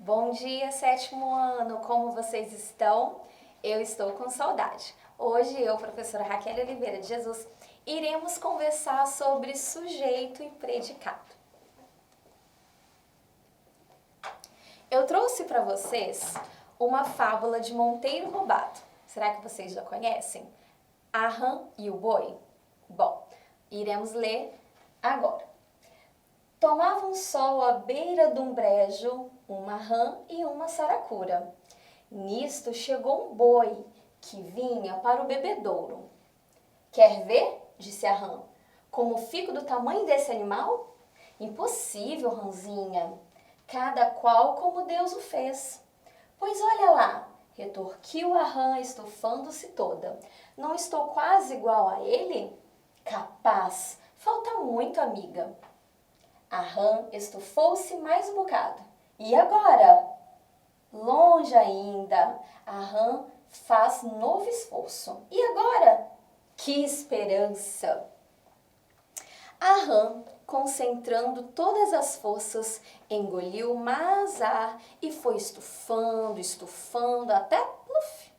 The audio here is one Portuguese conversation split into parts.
Bom dia, sétimo ano! Como vocês estão? Eu estou com saudade. Hoje eu, professora Raquel Oliveira de Jesus, iremos conversar sobre sujeito e predicado. Eu trouxe para vocês uma fábula de Monteiro Lobato. Será que vocês já conhecem? A rã e o boi? Bom, iremos ler agora. Tomava um sol à beira de um brejo, uma rã e uma saracura. Nisto chegou um boi, que vinha para o bebedouro. Quer ver? Disse a rã. Como fico do tamanho desse animal? Impossível, rãzinha. Cada qual como Deus o fez. Pois olha lá, retorquiu a rã estufando-se toda. Não estou quase igual a ele? Capaz, falta muito, amiga. A rã estufou-se mais um bocado. E agora? Longe ainda. A rã faz novo esforço. E agora? Que esperança! A rã, concentrando todas as forças, engoliu mais ar e foi estufando, até pluf!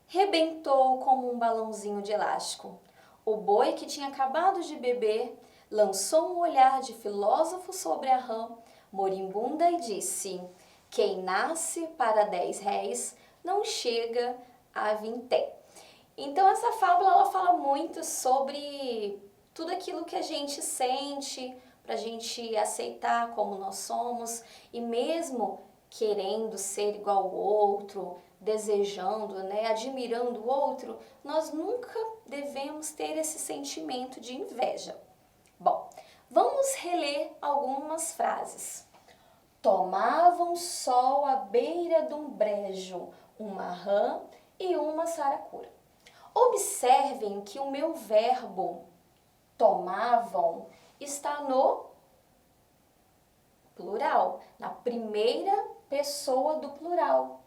Rebentou como um balãozinho de elástico. O boi, que tinha acabado de beber, lançou um olhar de filósofo sobre a rã moribunda e disse: quem nasce para 10 réis não chega a vintém. Então essa fábula ela fala muito sobre tudo aquilo que a gente sente, para a gente aceitar como nós somos e mesmo querendo ser igual ao outro, desejando, admirando o outro, nós nunca devemos ter esse sentimento de inveja. Bom, vamos reler algumas frases. Tomavam sol à beira de um brejo, uma rã e uma saracura. Observem que o meu verbo tomavam está no plural, na primeira pessoa do plural.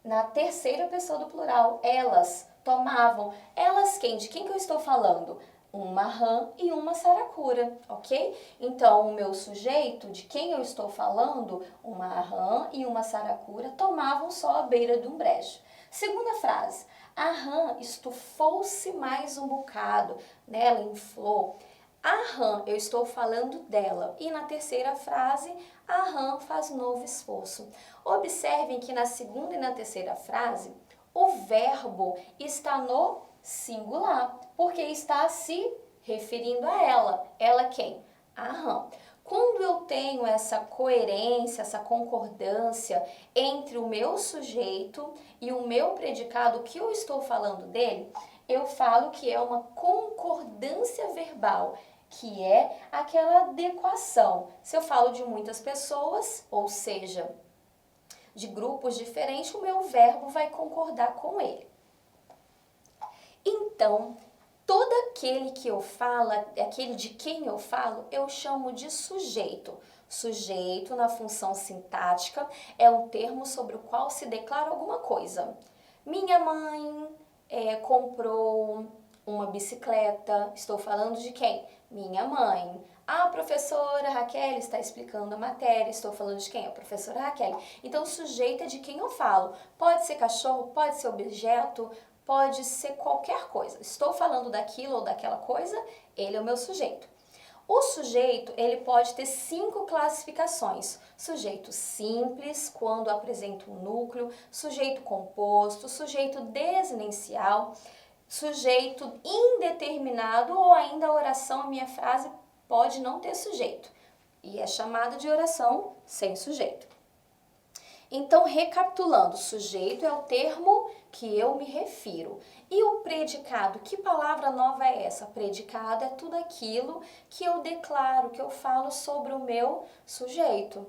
Na terceira pessoa do plural, elas tomavam. Elas quem? De quem que eu estou falando? Uma rã e uma saracura, ok? Então, o meu sujeito, de quem eu estou falando, uma rã e uma saracura, tomavam sol à beira de um brejo. Segunda frase, a rã estufou-se mais um bocado, ela inflou. A rã, eu estou falando dela. E na terceira frase, a rã faz novo esforço. Observem que na segunda e na terceira frase, o verbo está no singular, porque está se referindo a ela. Ela quem? A rã. Quando eu tenho essa coerência, essa concordância entre o meu sujeito e o meu predicado que eu estou falando dele, eu falo que é uma concordância verbal, que é aquela adequação. Se eu falo de muitas pessoas, ou seja, de grupos diferentes, o meu verbo vai concordar com ele. Então, todo aquele que eu falo, aquele de quem eu falo, eu chamo de sujeito. Sujeito, na função sintática, é um termo sobre o qual se declara alguma coisa. Minha mãe comprou uma bicicleta. Estou falando de quem? Minha mãe. A professora Raquel está explicando a matéria. Estou falando de quem? A professora Raquel. Então, o sujeito é de quem eu falo. Pode ser cachorro, pode ser objeto, pode ser qualquer coisa. Estou falando daquilo ou daquela coisa, ele é o meu sujeito. O sujeito, ele pode ter 5 classificações. Sujeito simples, quando apresenta um núcleo, sujeito composto, sujeito desinicial, sujeito indeterminado ou ainda a oração, a minha frase, pode não ter sujeito. E é chamada de oração sem sujeito. Então, recapitulando, sujeito é o termo que eu me refiro. E o predicado, que palavra nova é essa? Predicado é tudo aquilo que eu declaro, que eu falo sobre o meu sujeito.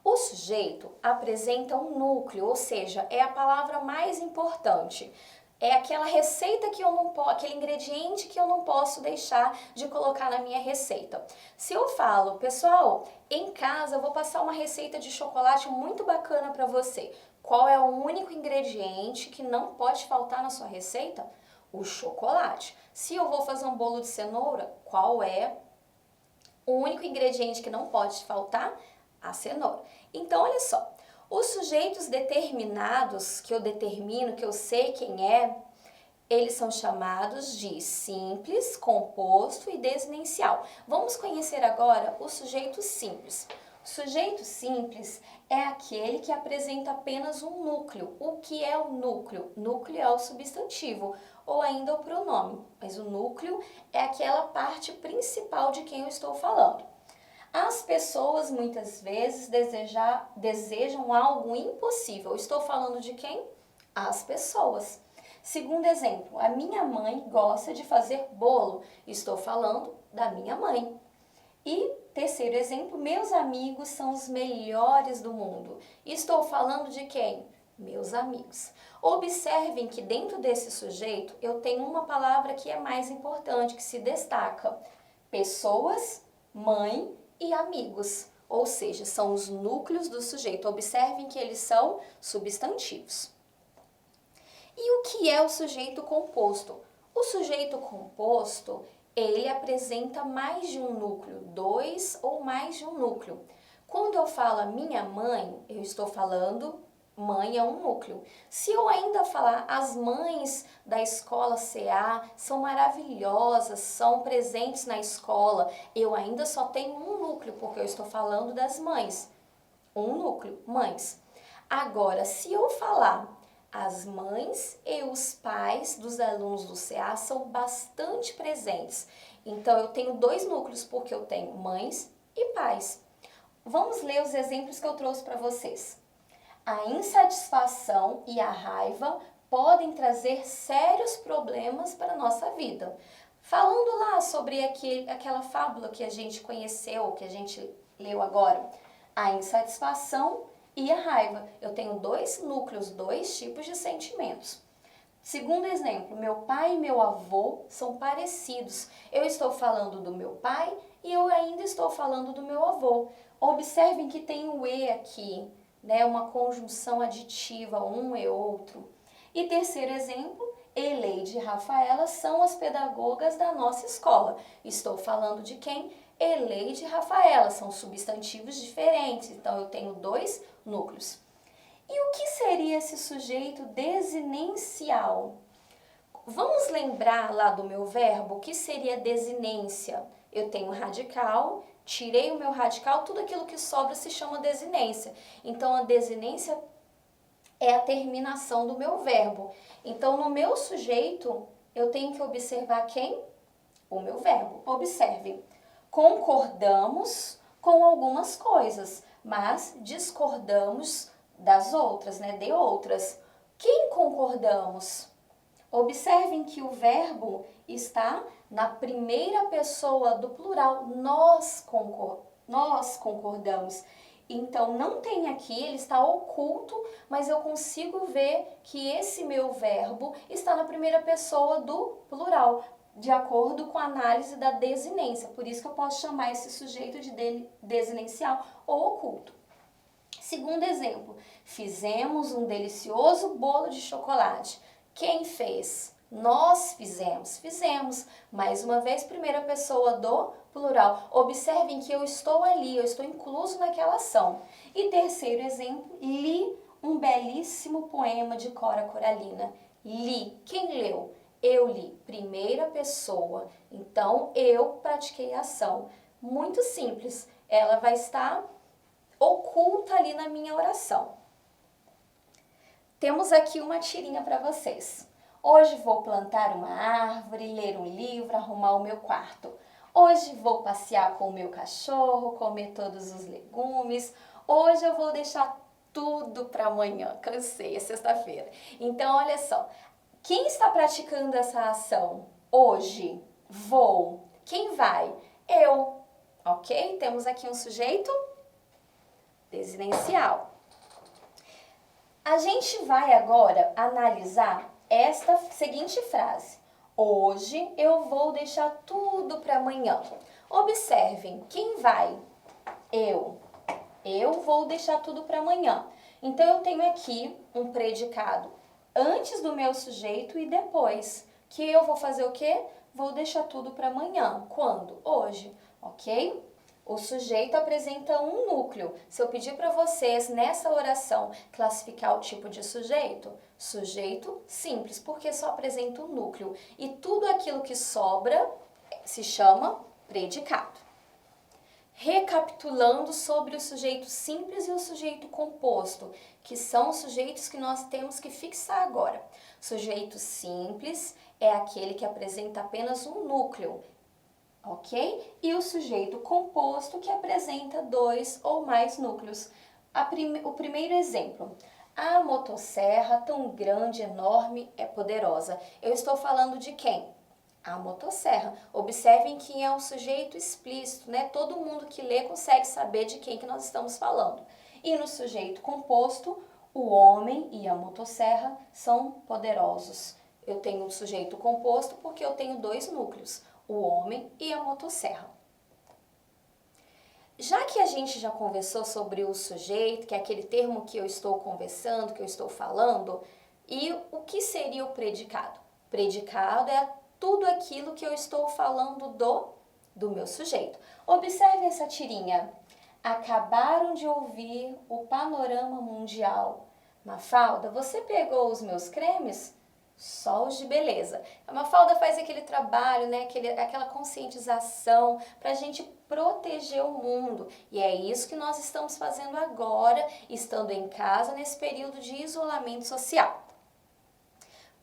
O sujeito apresenta um núcleo, ou seja, é a palavra mais importante. É aquela receita que eu não posso, aquele ingrediente que eu não posso deixar de colocar na minha receita. Se eu falo, pessoal, em casa eu vou passar uma receita de chocolate muito bacana para você. Qual é o único ingrediente que não pode faltar na sua receita? O chocolate. Se eu vou fazer um bolo de cenoura, qual é o único ingrediente que não pode faltar? A cenoura. Então, olha só. Os sujeitos determinados, que eu determino, que eu sei quem é, eles são chamados de simples, composto e desinicial. Vamos conhecer agora o sujeito simples. O sujeito simples é aquele que apresenta apenas um núcleo. O que é o núcleo? Núcleo é o substantivo ou ainda o pronome, mas o núcleo é aquela parte principal de quem eu estou falando. As pessoas muitas vezes desejam algo impossível. Estou falando de quem? As pessoas. Segundo exemplo, a minha mãe gosta de fazer bolo. Estou falando da minha mãe. E terceiro exemplo, meus amigos são os melhores do mundo. Estou falando de quem? Meus amigos. Observem que dentro desse sujeito eu tenho uma palavra que é mais importante, que se destaca. Pessoas, mãe e amigos. Ou seja, são os núcleos do sujeito. Observem que eles são substantivos. E o que é o sujeito composto? O sujeito composto, ele apresenta mais de um núcleo, 2 ou mais de um núcleo. Quando eu falo a minha mãe, eu estou falando mãe é um núcleo. Se eu ainda falar as mães da escola CA são maravilhosas, são presentes na escola, eu ainda só tenho um núcleo, porque eu estou falando das mães. Um núcleo, mães. Agora, se eu falar as mães e os pais dos alunos do CA são bastante presentes. Então, eu tenho 2 núcleos, porque eu tenho mães e pais. Vamos ler os exemplos que eu trouxe para vocês. A insatisfação e a raiva podem trazer sérios problemas para a nossa vida. Falando lá sobre aquela fábula que a gente conheceu, que a gente leu agora, a insatisfação e a raiva. Eu tenho 2 núcleos, 2 tipos de sentimentos. Segundo exemplo, meu pai e meu avô são parecidos. Eu estou falando do meu pai e eu ainda estou falando do meu avô. Observem que tem o e aqui, né? Uma conjunção aditiva, um e outro. E terceiro exemplo, Eleide e Rafaela são as pedagogas da nossa escola. Estou falando de quem? Eleide e Rafaela, são substantivos diferentes, então eu tenho 2 núcleos. E o que seria esse sujeito desinencial? Vamos lembrar lá do meu verbo, o que seria desinência? Eu tenho radical, tirei o meu radical, tudo aquilo que sobra se chama desinência. Então, a desinência é a terminação do meu verbo. Então, no meu sujeito, eu tenho que observar quem? O meu verbo. Observem. Concordamos com algumas coisas, mas discordamos das outras, né? De outras. Quem concordamos? Observem que o verbo está na primeira pessoa do plural. Nós concordamos. Então, não tem aqui, ele está oculto, mas eu consigo ver que esse meu verbo está na primeira pessoa do plural, de acordo com a análise da desinência. Por isso que eu posso chamar esse sujeito de desinencial ou oculto. Segundo exemplo, fizemos um delicioso bolo de chocolate. Quem fez? Nós fizemos. Fizemos. Mais uma vez, primeira pessoa do plural. Observem que eu estou ali, eu estou incluso naquela ação. E terceiro exemplo, li um belíssimo poema de Cora Coralina. Li. Quem leu? Eu li. Primeira pessoa. Então, eu pratiquei a ação. Muito simples. Ela vai estar oculta ali na minha oração. Temos aqui uma tirinha para vocês. Hoje vou plantar uma árvore, ler um livro, arrumar o meu quarto. Hoje vou passear com o meu cachorro, comer todos os legumes. Hoje eu vou deixar tudo para amanhã. Cansei, é sexta-feira. Então, olha só. Quem está praticando essa ação? Hoje, vou. Quem vai? Eu. Ok? Temos aqui um sujeito desinencial. A gente vai agora analisar esta seguinte frase. Hoje eu vou deixar tudo para amanhã. Observem, quem vai? Eu. Eu vou deixar tudo para amanhã. Então, eu tenho aqui um predicado antes do meu sujeito e depois. Que eu vou fazer o quê? Vou deixar tudo para amanhã. Quando? Hoje, ok? O sujeito apresenta um núcleo. Se eu pedir para vocês, nessa oração, classificar o tipo de sujeito, sujeito simples, porque só apresenta um núcleo. E tudo aquilo que sobra se chama predicado. Recapitulando sobre o sujeito simples e o sujeito composto, que são os sujeitos que nós temos que fixar agora. Sujeito simples é aquele que apresenta apenas um núcleo, ok? E o sujeito composto que apresenta 2 ou mais núcleos. O primeiro exemplo. A motosserra tão grande, enorme, é poderosa. Eu estou falando de quem? A motosserra. Observem que é um sujeito explícito, né? Todo mundo que lê consegue saber de quem que nós estamos falando. E no sujeito composto, o homem e a motosserra são poderosos. Eu tenho um sujeito composto porque eu tenho 2 núcleos, o homem e a motosserra. Já que a gente já conversou sobre o sujeito, que é aquele termo que eu estou conversando, que eu estou falando, e o que seria o predicado? Predicado é tudo aquilo que eu estou falando do meu sujeito. Observe essa tirinha. Acabaram de ouvir o panorama mundial. Mafalda, você pegou os meus cremes? Só os de beleza. A Mafalda faz aquele trabalho, né, aquela conscientização para a gente proteger o mundo. E é isso que nós estamos fazendo agora, estando em casa, nesse período de isolamento social.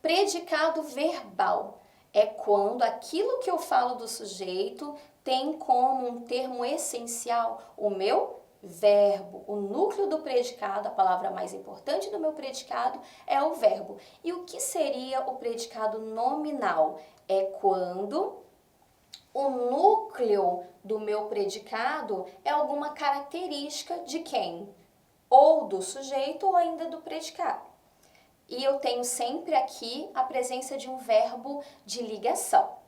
Predicado verbal é quando aquilo que eu falo do sujeito tem como um termo essencial o meu verbo. O núcleo do predicado, a palavra mais importante do meu predicado é o verbo. E o que seria o predicado nominal? É quando o núcleo do meu predicado é alguma característica de quem? Ou do sujeito ou ainda do predicado. E eu tenho sempre aqui a presença de um verbo de ligação.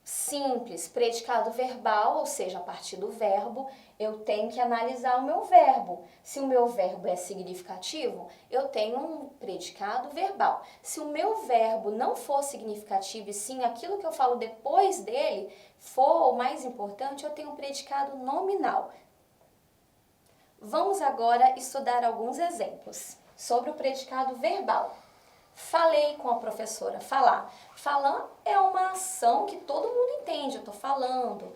Simples, predicado verbal, ou seja, a partir do verbo, eu tenho que analisar o meu verbo. Se o meu verbo é significativo, eu tenho um predicado verbal. Se o meu verbo não for significativo e sim aquilo que eu falo depois dele for o mais importante, eu tenho um predicado nominal. Vamos agora estudar alguns exemplos sobre o predicado verbal. Falei com a professora. Falar. Falar é uma ação que todo mundo entende, eu estou falando.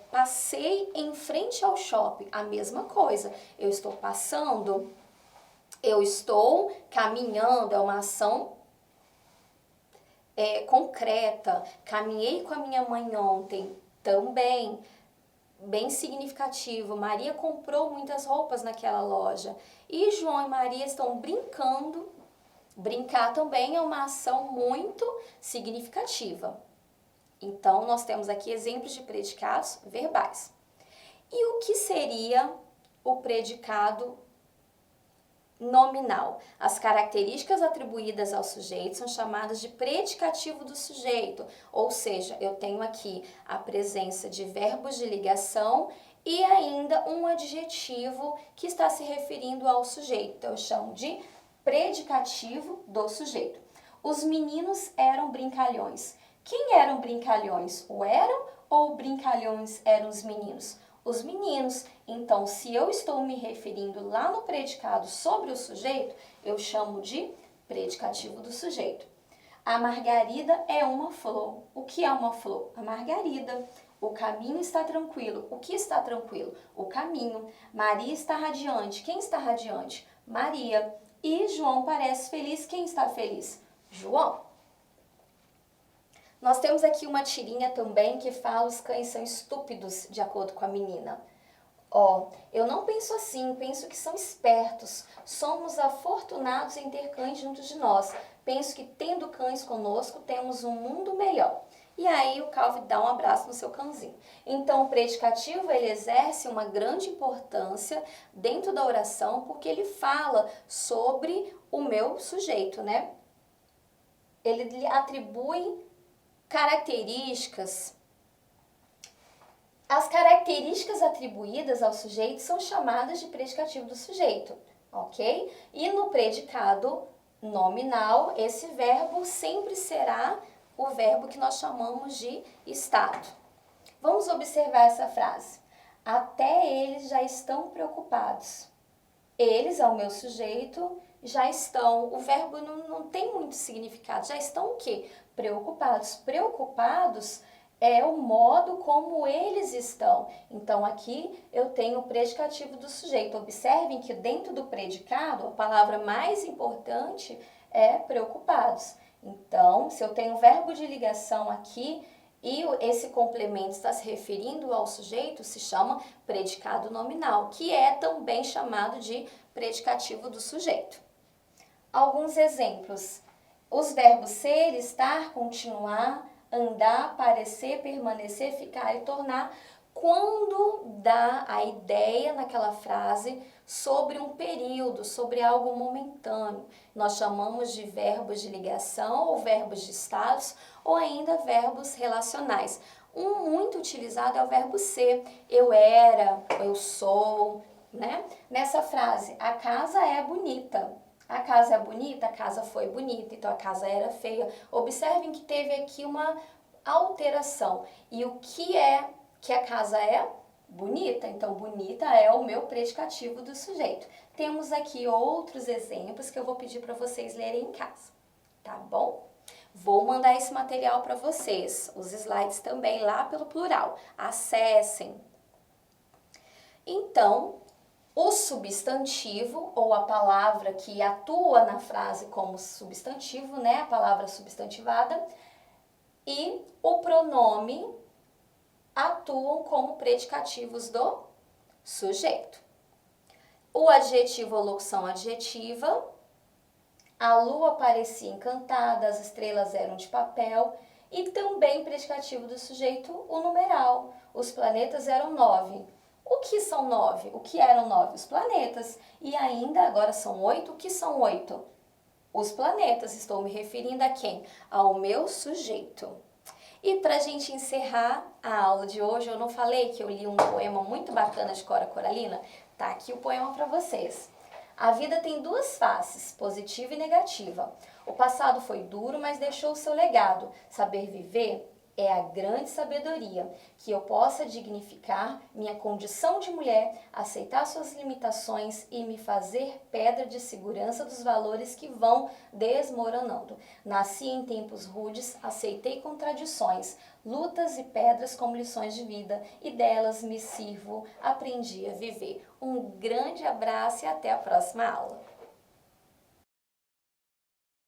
Passei em frente ao shopping, a mesma coisa. Eu estou passando, eu estou caminhando, é uma ação concreta. Caminhei com a minha mãe ontem, também. Bem significativo. Maria comprou muitas roupas naquela loja. E João e Maria estão brincando. Brincar também é uma ação muito significativa. Então, nós temos aqui exemplos de predicados verbais. E o que seria o predicado nominal? As características atribuídas ao sujeito são chamadas de predicativo do sujeito, ou seja, eu tenho aqui a presença de verbos de ligação e ainda um adjetivo que está se referindo ao sujeito. Então, eu chamo de predicativo do sujeito. Os meninos eram brincalhões. Quem eram brincalhões? O eram ou brincalhões eram os meninos? Os meninos. Então, se eu estou me referindo lá no predicado sobre o sujeito, eu chamo de predicativo do sujeito. A margarida é uma flor. O que é uma flor? A margarida. O caminho está tranquilo. O que está tranquilo? O caminho. Maria está radiante. Quem está radiante? Maria. E João parece feliz. Quem está feliz? João. Nós temos aqui uma tirinha também que fala os cães são estúpidos, de acordo com a menina. Eu não penso assim, penso que são espertos. Somos afortunados em ter cães junto de nós. Penso que tendo cães conosco, temos um mundo melhor. E aí o Calvin dá um abraço no seu cãozinho. Então o predicativo ele exerce uma grande importância dentro da oração porque ele fala sobre o meu sujeito, né? Ele lhe atribui características. As características atribuídas ao sujeito são chamadas de predicativo do sujeito, ok? E no predicado nominal, esse verbo sempre será o verbo que nós chamamos de estado. Vamos observar essa frase. Até eles já estão preocupados. Eles é o meu sujeito, já estão, o verbo não tem muito significado, já estão o quê? Preocupados. Preocupados é o modo como eles estão. Então, aqui eu tenho o predicativo do sujeito. Observem que dentro do predicado, a palavra mais importante é preocupados. Então, se eu tenho verbo de ligação aqui e esse complemento está se referindo ao sujeito, se chama predicado nominal, que é também chamado de predicativo do sujeito. Alguns exemplos. Os verbos ser, estar, continuar, andar, parecer, permanecer, ficar e tornar, quando dá a ideia naquela frase sobre um período, sobre algo momentâneo. Nós chamamos de verbos de ligação ou verbos de status ou ainda verbos relacionais. Um muito utilizado é o verbo ser. Eu era, eu sou, né? Nessa frase, a casa é bonita. A casa é bonita, a casa foi bonita, então a casa era feia. Observem que teve aqui uma alteração. E o que é que a casa é? Bonita. Então, bonita é o meu predicativo do sujeito. Temos aqui outros exemplos que eu vou pedir para vocês lerem em casa, tá bom? Vou mandar esse material para vocês, os slides também lá pelo plural. Acessem. Então, o substantivo, ou a palavra que atua na frase como substantivo, né? A palavra substantivada, e o pronome atuam como predicativos do sujeito. O adjetivo ou locução adjetiva, a lua parecia encantada, as estrelas eram de papel, e também predicativo do sujeito, o numeral, os planetas eram 9. O que são 9? O que eram 9? Os planetas. E ainda, agora são 8. O que são 8? Os planetas. Estou me referindo a quem? Ao meu sujeito. E para a gente encerrar a aula de hoje, eu não falei que eu li um poema muito bacana de Cora Coralina? Tá aqui o poema para vocês. A vida tem duas faces, positiva e negativa. O passado foi duro, mas deixou o seu legado. Saber viver é a grande sabedoria, que eu possa dignificar minha condição de mulher, aceitar suas limitações e me fazer pedra de segurança dos valores que vão desmoronando. Nasci em tempos rudes, aceitei contradições, lutas e pedras como lições de vida, e delas me sirvo, aprendi a viver. Um grande abraço e até a próxima aula.